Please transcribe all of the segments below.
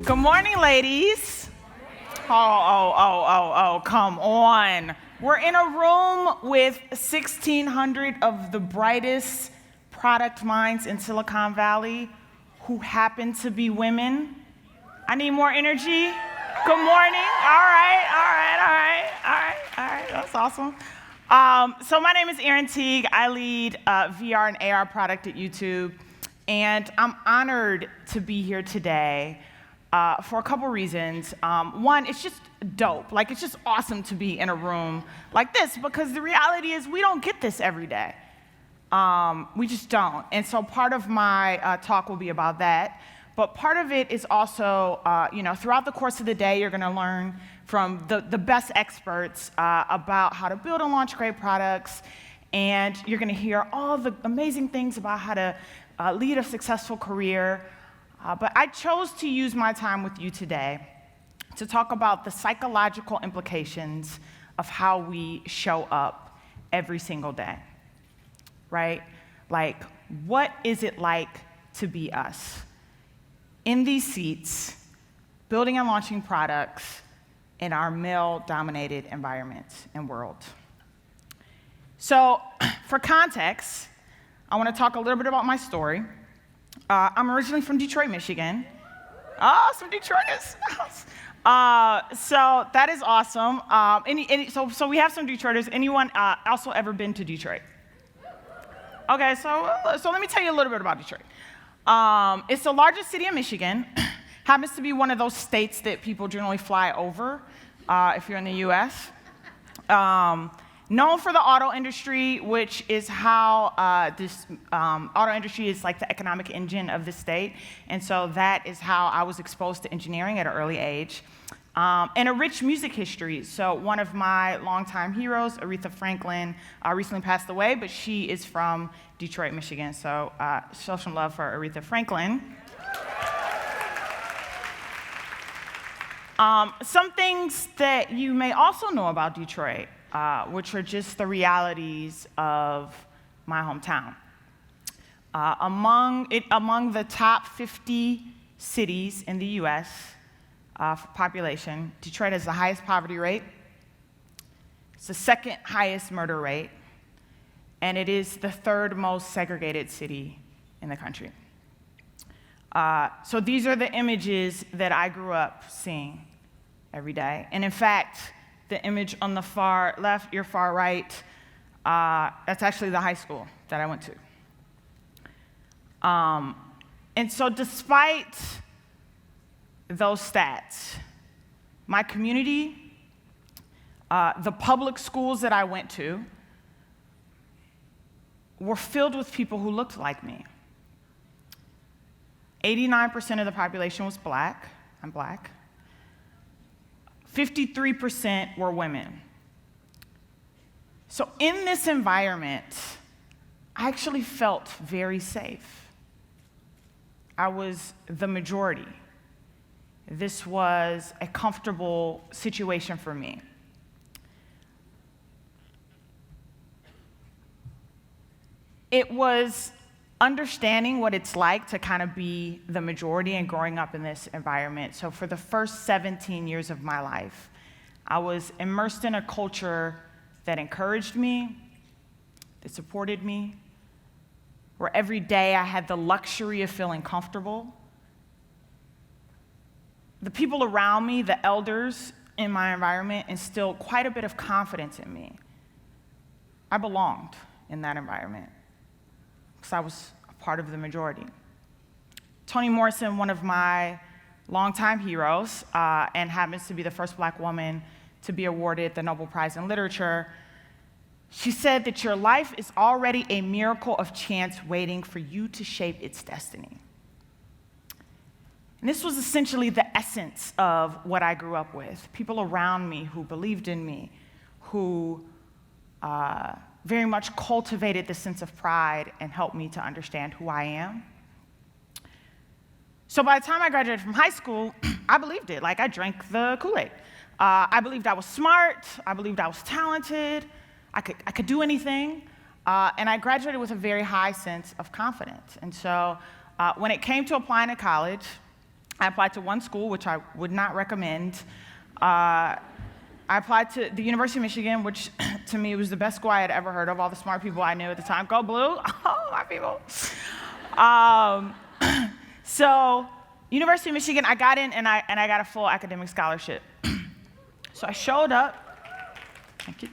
Good morning, ladies. Come on. We're in a room with 1,600 of the brightest product minds in Silicon Valley who happen to be women. I need more energy. Good morning. All right. That's awesome. So my name is Erin Teague. I lead VR and AR product at YouTube. And I'm honored to be here today for a couple reasons. One, it's just dope. Like, it's just awesome to be in a room like this because the reality is we don't get this every day. We just don't. And so part of my talk will be about that. But part of it is also, throughout the course of the day, you're going to learn from the best experts about how to build and launch great products. And you're going to hear all the amazing things about how to lead a successful career. But I chose to use my time with you today to talk about the psychological implications of how we show up every single day, right? Like, what is it like to be us in these seats, building and launching products in our male-dominated environment and world? So, for context, I want to talk a little bit about my story. I'm originally from Detroit, Michigan. Oh, some Detroiters. So that is awesome. So we have some Detroiters. Anyone also ever been to Detroit? Okay, so let me tell you a little bit about Detroit. It's the largest city in Michigan. Happens to be one of those states that people generally fly over if you're in the U.S. Known for the auto industry, which is how this auto industry is like the economic engine of the state. And so that is how I was exposed to engineering at an early age. And a rich music history. So one of my longtime heroes, Aretha Franklin, recently passed away, but she is from Detroit, Michigan. So show some love for Aretha Franklin. Some things that you may also know about Detroit, which are just the realities of my hometown. Among the top 50 cities in the U.S. For population, Detroit has the highest poverty rate. It's the second highest murder rate, and it is the third most segregated city in the country. So these are the images that I grew up seeing every day. And in fact, the image on the far left, your far right, that's actually the high school that I went to. And so despite those stats, my community, the public schools that I went to, were filled with people who looked like me. 89% of the population was black. I'm black. 53% were women. So in this environment, I actually felt very safe. I was the majority. This was a comfortable situation for me. It was understanding what it's like to kind of be the majority and growing up in this environment. So for the first 17 years of my life, I was immersed in a culture that encouraged me, that supported me, where every day I had the luxury of feeling comfortable. The people around me, the elders in my environment, instilled quite a bit of confidence in me. I belonged in that environment because I was a part of the majority. Toni Morrison, one of my longtime heroes, and happens to be the first black woman to be awarded the Nobel Prize in Literature, she said that your life is already a miracle of chance waiting for you to shape its destiny. And this was essentially the essence of what I grew up with. People around me who believed in me, who very much cultivated the sense of pride and helped me to understand who I am. So by the time I graduated from high school, I believed it. Like, I drank the Kool-Aid. I believed I was smart. I believed I was talented. I could do anything. And I graduated with a very high sense of confidence. And so when it came to applying to college, I applied to one school, which I would not recommend. I applied to the University of Michigan, which to me was the best school I had ever heard of, all the smart people I knew at the time. Go Blue, oh, my people. So University of Michigan, I got in and I got a full academic scholarship. So I showed up, thank you.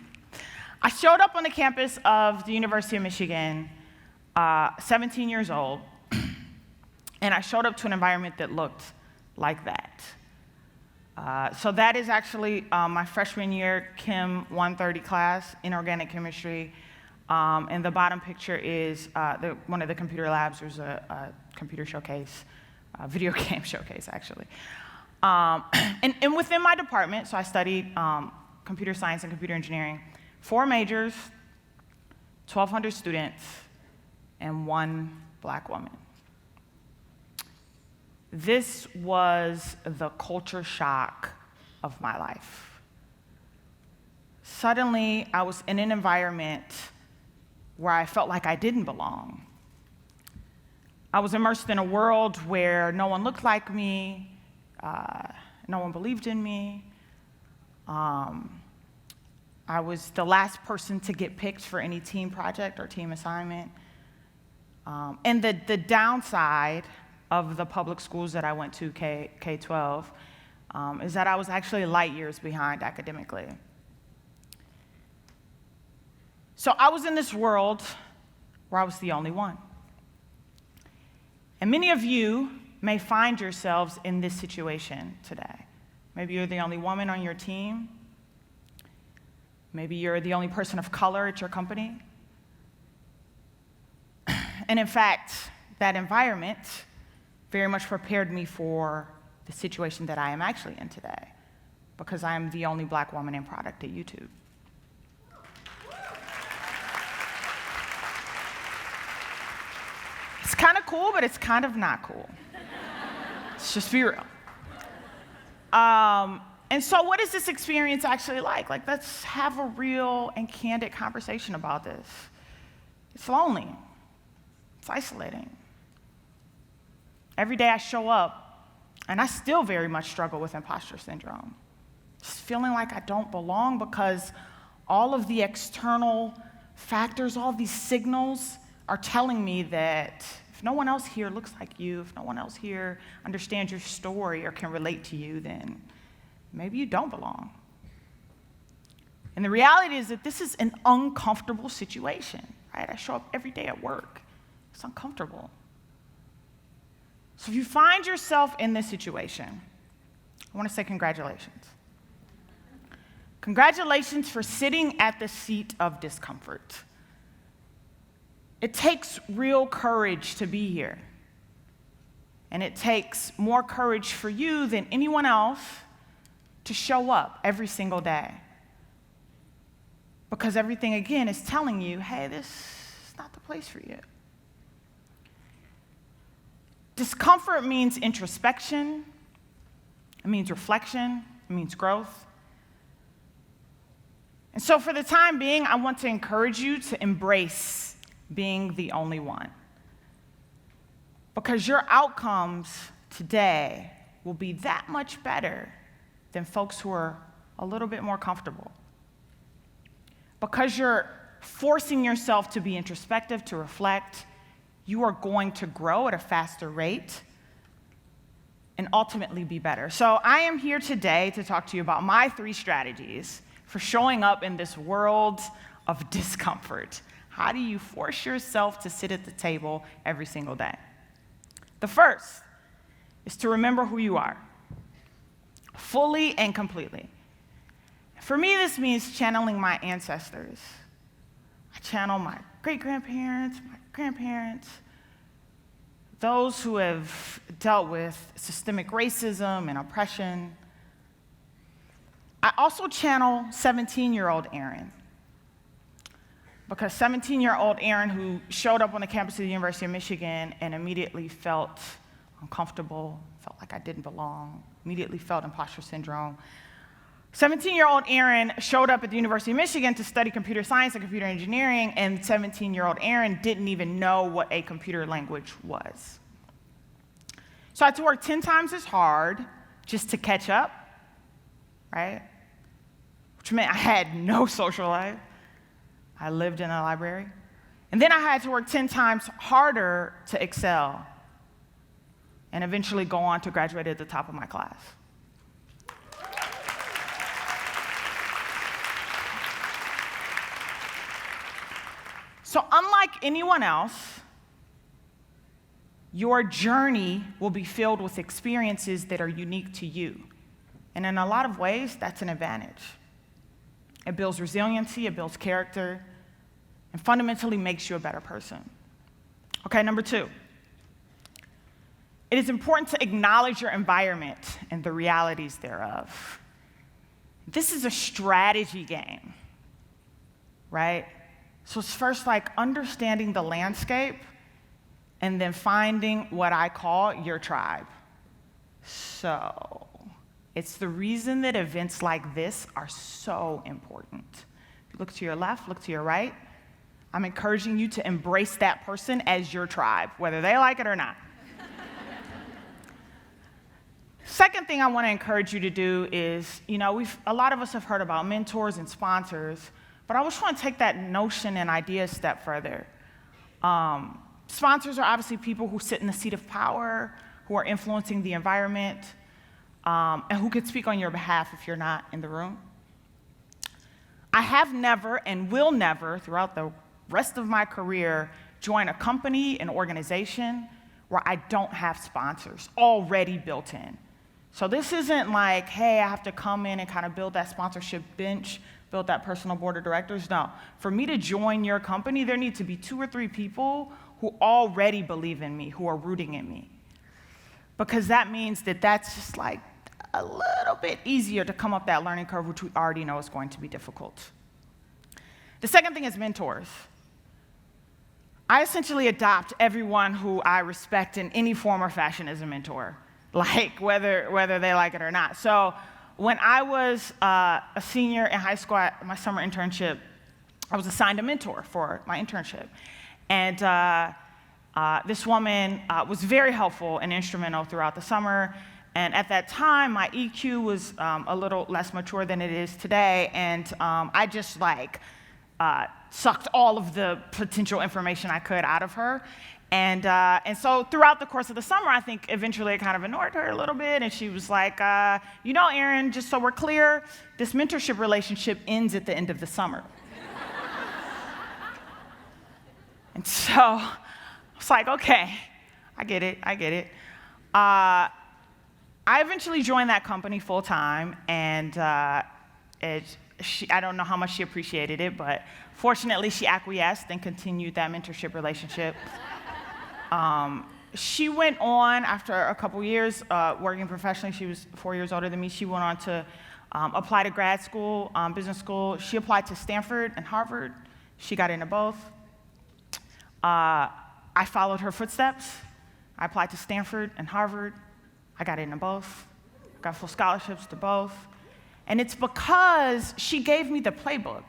I showed up on the campus of the University of Michigan, 17 years old, and I showed up to an environment that looked like that. So that is actually my freshman year Chem 130 class, inorganic chemistry. And the bottom picture is one of the computer labs. There's a computer showcase, video game showcase, actually. And within my department, so I studied computer science and computer engineering, 4 majors, 1,200 students, and 1 black woman. This was the culture shock of my life. Suddenly, I was in an environment where I felt like I didn't belong. I was immersed in a world where no one looked like me, no one believed in me. I was the last person to get picked for any team project or team assignment. And the downside of the public schools that I went to, K-12, is that I was actually light years behind academically. So I was in this world where I was the only one. And many of you may find yourselves in this situation today. Maybe you're the only woman on your team. Maybe you're the only person of color at your company. And in fact, that environment very much prepared me for the situation that I am actually in today, because I am the only black woman in product at YouTube. It's kind of cool, but it's kind of not cool. Let's just be real. And so what is this experience actually like? Like, let's have a real and candid conversation about this. It's lonely. It's isolating. Every day I show up, and I still very much struggle with imposter syndrome. Just feeling like I don't belong because all of the external factors, all of these signals are telling me that if no one else here looks like you, if no one else here understands your story or can relate to you, then maybe you don't belong. And the reality is that this is an uncomfortable situation, right? I show up every day at work. It's uncomfortable. So if you find yourself in this situation, I want to say congratulations. Congratulations for sitting at the seat of discomfort. It takes real courage to be here. And it takes more courage for you than anyone else to show up every single day. Because everything, again, is telling you, hey, this is not the place for you. Discomfort means introspection. It means reflection. It means growth. And so for the time being, I want to encourage you to embrace being the only one. Because your outcomes today will be that much better than folks who are a little bit more comfortable. Because you're forcing yourself to be introspective, to reflect, you are going to grow at a faster rate and ultimately be better. So I am here today to talk to you about my 3 strategies for showing up in this world of discomfort. How do you force yourself to sit at the table every single day? The first is to remember who you are, fully and completely. For me, this means channeling my ancestors. I channel my great-grandparents, my grandparents, those who have dealt with systemic racism and oppression. I also channel 17-year-old Erin, because 17-year-old Erin, who showed up on the campus of the University of Michigan and immediately felt uncomfortable, felt like I didn't belong, immediately felt imposter syndrome. 17-year-old Erin showed up at the University of Michigan to study computer science and computer engineering, and 17-year-old Erin didn't even know what a computer language was. So I had to work 10 times as hard just to catch up, right? Which meant I had no social life. I lived in a library. And then I had to work 10 times harder to excel and eventually go on to graduate at the top of my class. So unlike anyone else, your journey will be filled with experiences that are unique to you. And in a lot of ways, that's an advantage. It builds resiliency, it builds character, and fundamentally makes you a better person. Okay, number 2. It is important to acknowledge your environment and the realities thereof. This is a strategy game, right? So it's first like understanding the landscape and then finding what I call your tribe. So it's the reason that events like this are so important. If you look to your left, look to your right, I'm encouraging you to embrace that person as your tribe, whether they like it or not. Second thing I want to encourage you to do is, a lot of us have heard about mentors and sponsors, but I just want to take that notion and idea a step further. Sponsors are obviously people who sit in the seat of power, who are influencing the environment, and who could speak on your behalf if you're not in the room. I have never and will never, throughout the rest of my career, join a company, an organization, where I don't have sponsors already built in. So this isn't like, hey, I have to come in and kind of build that sponsorship bench, build that personal board of directors. No. For me to join your company, there need to be 2 or 3 people who already believe in me, who are rooting in me. Because that means that that's just like a little bit easier to come up that learning curve, which we already know is going to be difficult. The second thing is mentors. I essentially adopt everyone who I respect in any form or fashion as a mentor, like whether they like it or not. So when I was a senior in high school at my summer internship, I was assigned a mentor for my internship. And this woman was very helpful and instrumental throughout the summer. And at that time, my EQ was a little less mature than it is today. And I just sucked all of the potential information I could out of her. And so throughout the course of the summer, I think eventually I kind of ignored her a little bit. And she was like, Erin, just so we're clear, this mentorship relationship ends at the end of the summer. And so I was like, okay, I get it. I eventually joined that company full time, and I don't know how much she appreciated it, but fortunately she acquiesced and continued that mentorship relationship. She went on, after a couple years working professionally, she was 4 years older than me, she went on to apply to grad school, business school. She applied to Stanford and Harvard. She got into both. I followed her footsteps. I applied to Stanford and Harvard. I got into both. Got full scholarships to both. And it's because she gave me the playbook,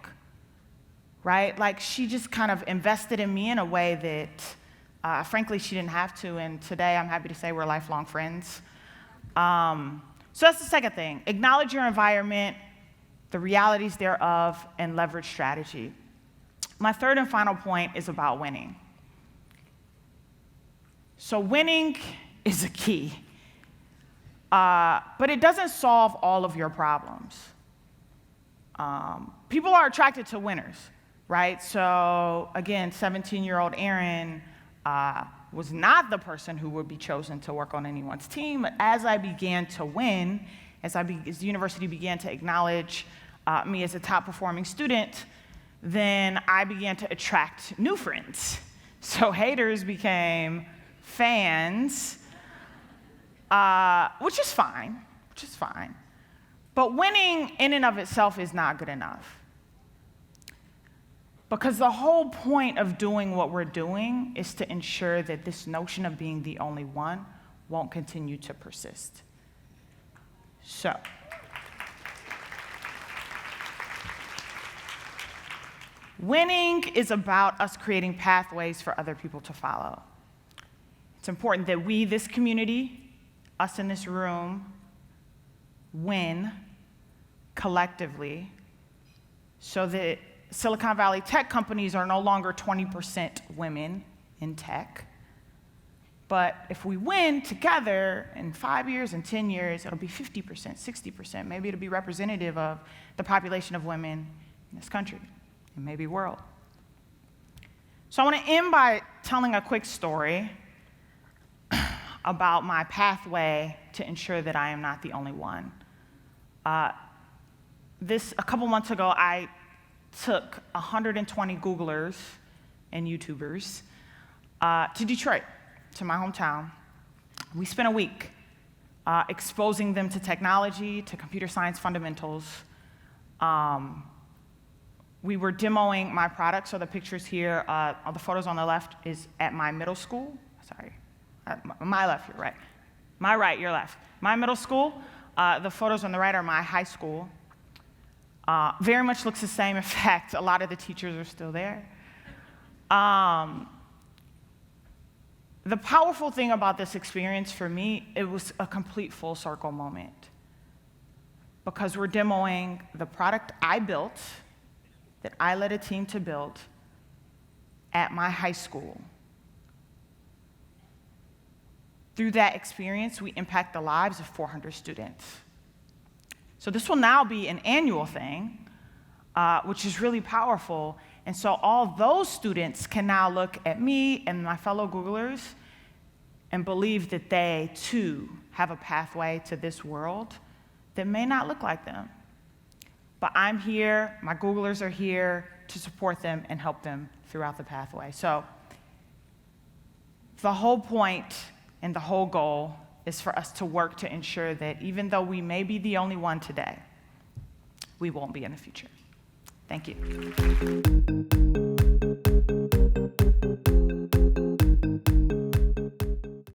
right? Like, she just kind of invested in me in a way that, frankly, she didn't have to. And today, I'm happy to say we're lifelong friends. So that's the second thing. Acknowledge your environment, the realities thereof, and leverage strategy. My third and final point is about winning. So winning is a key. But it doesn't solve all of your problems. People are attracted to winners, right? So again, 17-year-old Erin was not the person who would be chosen to work on anyone's team. But as I began to win, as the university began to acknowledge me as a top-performing student, then I began to attract new friends. So haters became fans, which is fine. But winning in and of itself is not good enough. Because the whole point of doing what we're doing is to ensure that this notion of being the only one won't continue to persist. So, winning is about us creating pathways for other people to follow. It's important that we, this community, us in this room win collectively so that Silicon Valley tech companies are no longer 20% women in tech. But if we win together in 5 years and 10 years, it'll be 50%, 60%. Maybe it'll be representative of the population of women in this country and maybe world. So I want to end by telling a quick story about my pathway to ensure that I am not the only one. A couple months ago, I took 120 Googlers and YouTubers to Detroit, to my hometown. We spent a week exposing them to technology, to computer science fundamentals. We were demoing my product, so the pictures here, the photos on the left is at my middle school. Sorry, my left, you're right. My right, your left. My middle school. The photos on the right are my high school. Very much looks the same. In fact, a lot of the teachers are still there. The powerful thing about this experience for me, it was a complete full circle moment. Because we're demoing the product I built, that I led a team to build, at my high school. Through that experience, we impact the lives of 400 students. So this will now be an annual thing, which is really powerful. And so all those students can now look at me and my fellow Googlers and believe that they, too, have a pathway to this world that may not look like them. But I'm here, my Googlers are here to support them and help them throughout the pathway. So the whole point and the whole goal is for us to work to ensure that even though we may be the only one today, we won't be in the future. Thank you.